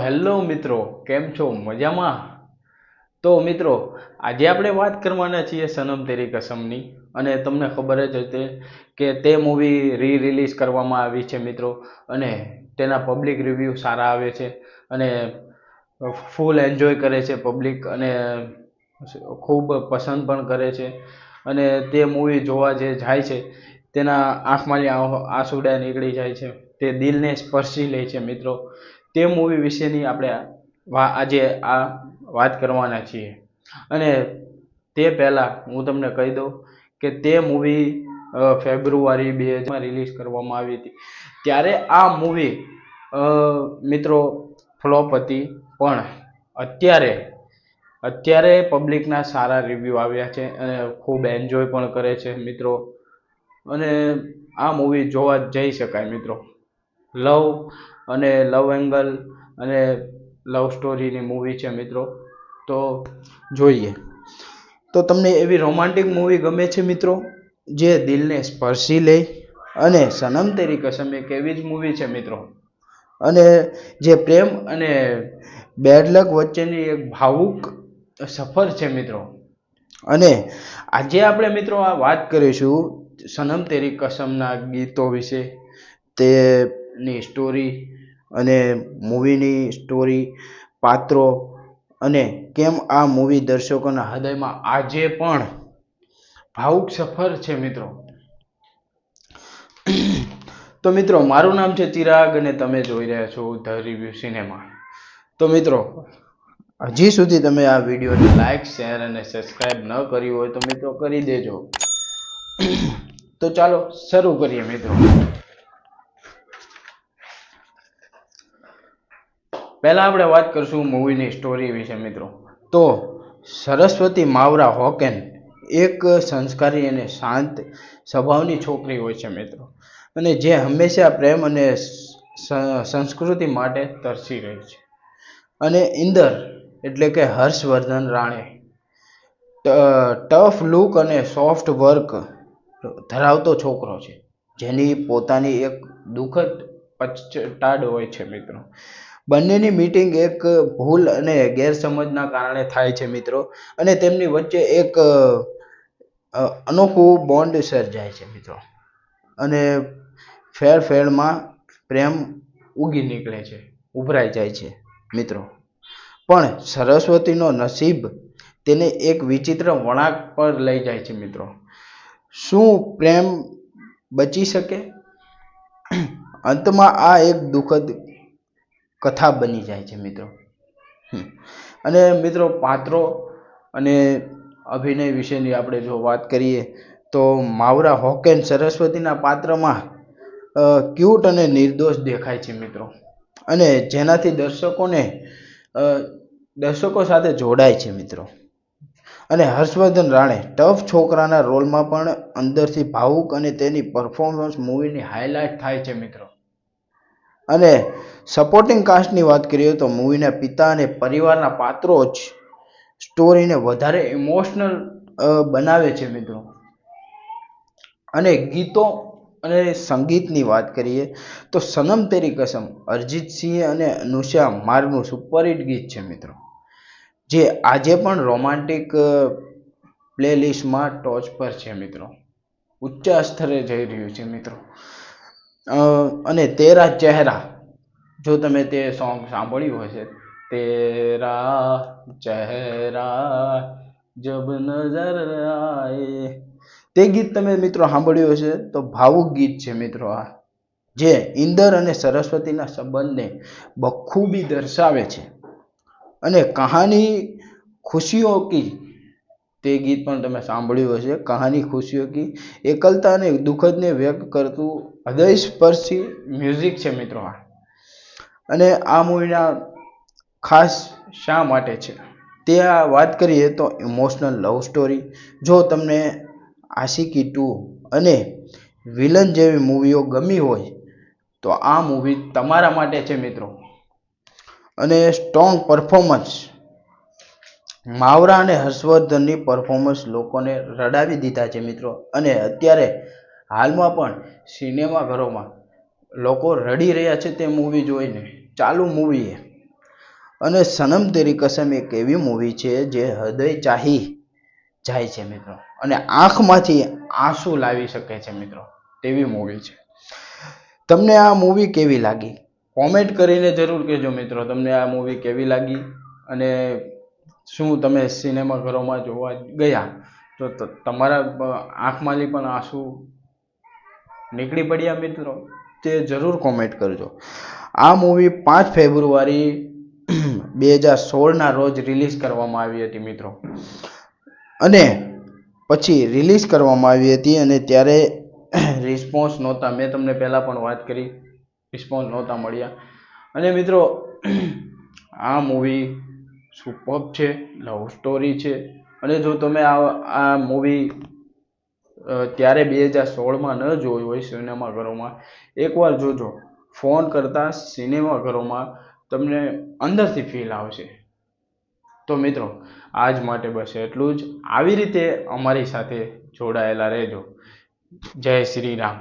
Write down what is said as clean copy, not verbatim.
Hello મિત્રો, કેમ છો? મજામાં? તો મિત્રો, આજે આપણે વાત કરવાના છીએ સનમ તેરી કસમની. અને તમને ખબર જ હશે કે તે મૂવી રિલીઝ કરવામાં આવી છે મિત્રો. અને તેના પબ્લિક રિવ્યૂ સારા આવે છે અને ફૂલ એન્જોય કરે છે પબ્લિક, અને ખૂબ પસંદ પણ કરે છે. અને તે મૂવી જોવા જે જાય છે તેના આંખમાંથી આંસુડા નીકળી જાય છે. તે દિલને સ્પર્શી લે છે મિત્રો. તે મૂવી વિશેની આપણે આજે આ વાત કરવાના છીએ. અને તે પહેલાં હું તમને કહી દઉં કે તે મૂવી ફેબ્રુઆરી 2000 રિલીઝ કરવામાં આવી હતી. ત્યારે આ મૂવી મિત્રો ફ્લોપ હતી, પણ અત્યારે પબ્લિકના સારા રિવ્યૂ આવ્યા છે અને ખૂબ એન્જોય પણ કરે છે મિત્રો. અને આ મૂવી જોવા જઈ શકાય મિત્રો. લવ એંગલ અને લવ સ્ટોરીની મૂવી છે મિત્રો. તો જોઈએ. તો તમને એવી રોમાન્ટિક મૂવી ગમે છે મિત્રો જે દિલને સ્પર્શી લે? અને સનમ તેરી કસમ એક એવી જ મૂવી છે મિત્રો, અને જે પ્રેમ અને બેડ લક વચ્ચેની એક ભાવુક સફર છે મિત્રો. અને આજે આપણે મિત્રો આ વાત કરીશું સનમ તેરી કસમના ગીતો વિશે, તેની સ્ટોરી અને મૂવીની સ્ટોરી, પાત્રો, અને કેમ આ મૂવી દર્શકોના હૃદયમાં આજે પણ ભાવુક સફર છે મિત્રો. તો મિત્રો, મારું નામ છે ચિરાગ અને તમે જોઈ રહ્યા છો ધ રિવ્યુ સિનેમા. તો મિત્રો, હજી સુધી તમે આ વિડીયોને લાઈક, શેર અને સબસ્ક્રાઈબ ન કરી હોય તો મિત્રો કરી દેજો. તો ચાલો શરૂ કરીએ મિત્રો. પહેલા આપણે વાત કરશું મૂવીની સ્ટોરી વિશે મિત્રો. તો સરસ્વતી માવરા હોકેન એક સંસ્કારી અને શાંત સ્વભાવની છોકરી હોય છે મિત્રો, અને જે હંમેશા પ્રેમ અને સંસ્કૃતિ માટે તરસી રહી છે. અને ઇન્દર એટલે કે હર્ષવર્ધન રાણે ટફ લુક અને સોફ્ટ વર્ક ધરાવતો છોકરો છે, જેની પોતાની એક દુઃખદ પછતાડ હોય છે મિત્રો. બંનેની મીટિંગ એક ભૂલ અને ગેરસમજના કારણે થાય છે મિત્રો, અને તેમની વચ્ચે એક અનોખું બોન્ડ સર્જાય છે મિત્રો. અને ફેરમાં પ્રેમ ઉગી નીકળે છે, ઉભરાઈ જાય છે મિત્રો. પણ સરસ્વતીનો નસીબ તેને એક વિચિત્ર વળાંક પર લઈ જાય છે મિત્રો. શું પ્રેમ બચી શકે? અંતમાં આ એક દુઃખદ કથા બની જાય છે મિત્રો. અને મિત્રો, પાત્રો અને અભિનય વિશેની આપણે જો વાત કરીએ તો માવરા હોકેન સરસ્વતીના પાત્રમાં ક્યુટ અને નિર્દોષ દેખાય છે મિત્રો, અને જેનાથી દર્શકો સાથે જોડાય છે મિત્રો. અને હર્ષવર્ધન રાણે ટફ છોકરાના રોલમાં પણ અંદરથી ભાવુક, અને તેની પરફોર્મન્સ મૂવીની હાઇલાઇટ થાય છે મિત્રો. અને સપોર્ટિંગ કાસ્ટની વાત કરીએ તો મૂવીના પિતા અને પરિવારના પાત્રો જ સ્ટોરીને વધારે ઇમોશનલ બનાવે છે મિત્રો. અને ગીતો અને સંગીતની વાત કરીએ તો સનમ તેરી કસમ અરિજીત સિંહ અને અનુષા માર્ગનું સુપરહિટ ગીત છે મિત્રો, જે આજે પણ રોમાન્ટિક પ્લેલિસ્ટમાં ટોચ પર છે મિત્રો, ઊંચા સ્તરે જઈ રહ્યું છે મિત્રો. અને તેરા ચહેરા, જો તમે તે સોંગ સાંભળ્યું હશે, તેરા ચહેરા જબ નજર આએ, તે ગીત તમે મિત્રો સાંભળ્યું હશે તો ભાવુક ગીત છે મિત્રો આ, જે ઇન્દર અને સરસ્વતીના સંબંધને બખૂબી દર્શાવે છે. અને કહાની ખુશીઓ કી, તે ગીત પણ તમે સાંભળ્યું હશે. કહાની ખુશીઓ કી એકલતા અને દુઃખદને વ્યક્ત કરતું હૃદયસ્પર્શી મ્યુઝિક છે મિત્રો આ. અને આ મૂવીના ખાસ શા માટે છે તે વાત કરીએ તો ઇમોશનલ લવ સ્ટોરી. જો તમને આશિકી 2 અને વિલન જેવી મૂવીઓ ગમી હોય તો આ મૂવી તમારા માટે છે મિત્રો. અને સ્ટ્રોંગ પરફોર્મન્સ, માવરા અને હર્ષવર્ધનની પરફોર્મન્સ લોકોને રડાવી દીધા છે મિત્રો. અને અત્યારે હાલમાં પણ સિનેમાઘરોમાં લોકો રડી રહ્યા છે તે મૂવી જોઈને, ચાલુ મૂવીએ. અને સનમ તેરી કસમ એક એવી મૂવી છે જે હૃદય ચાહી જાય છે મિત્રો, અને આંખમાંથી આંસુ લાવી શકે છે મિત્રો, તેવી મૂવી છે. તમને આ મૂવી કેવી લાગી કોમેન્ટ કરીને જરૂર કહેજો મિત્રો, તમને આ મૂવી કેવી લાગી, અને શું તમે સિનેમાઘરોમાં જોવા ગયા તો તમારા આંખમાંથી પણ આંસુ નીકળી પડ્યા મિત્રો, તે જરૂર કોમેન્ટ કરજો. આ મૂવી 5 ફેબ્રુઆરી 2016ના રોજ રિલીઝ કરવામાં આવી હતી મિત્રો, અને પછી રિલીઝ કરવામાં આવી હતી અને ત્યારે રિસ્પોન્સ નહોતા. મેં તમને પહેલાં પણ વાત કરી, રિસ્પોન્સ નહોતા મળ્યા. અને મિત્રો આ મૂવી સુપર્બ છે, લવ સ્ટોરી છે. અને જો તમે આ મૂવી ત્યારે 2016માં ન જોઈ હોય સિનેમાઘરોમાં, એકવાર જોજો. ફોન કરતાં સિનેમાઘરોમાં તમને અંદરથી ફીલ આવશે. તો મિત્રો આજ માટે બસ એટલું જ. આવી રીતે અમારી સાથે જોડાયેલા રહેજો. જય શ્રી રામ.